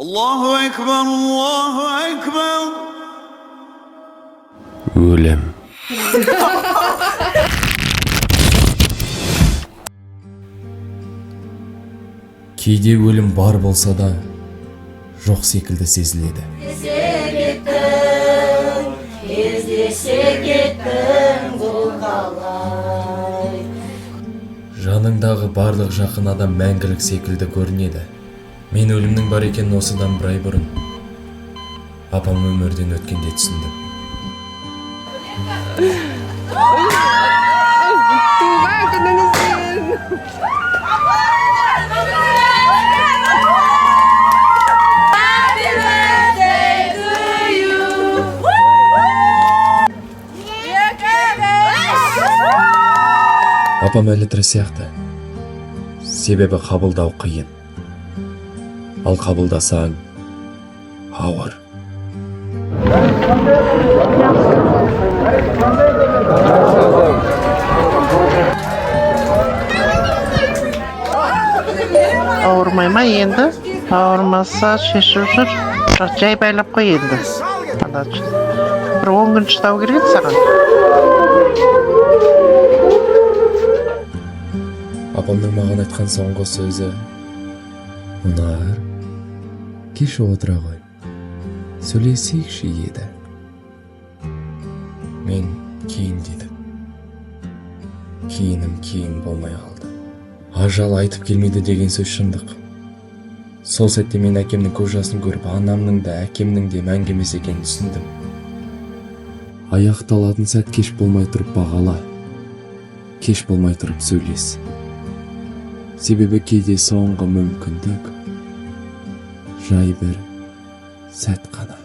Allahu Ekber, Allahu Ekber. Өлім. Кейде өлім бар болса да, жоқ секілді сезіледі. Жаныңдағы барлық жақын адам мәңгілік секілді көрінеді. Мен өлімнің бар екенін осыдан бір ай бұрын апам өмірден өткенде түсіндім. Tuğba gününüzün. Happy birthday to you. Апам әлі тірі сияқты. Себебі қабылдау қиын. Ал қабылдасаң ауыр. Ауырмай ма енді? Ауырмаса шешіп жүр. Бірақ жай байлап қой енді. Бір 10 күн шыдау керек саған. Апамның маған айтқан соңғы сөзі: "Мұнар, кеш отыра ғой, сөйлесейікші" еді. Мен кейін дедім. Кейінім кейін болмай қалды. Ажал айтып келмейді деген сөз шындық. Сол сәтте мен әкемнің көз жасын көріп, анамның да әкемнің де мәңгі емес екенін түсіндім. Аяқталатын сәт кеш болмай тұрып бағала. Кеш болмай тұрып сөйлес. Себебі кейде соңғы мүмкіндік жай бір сәт қана.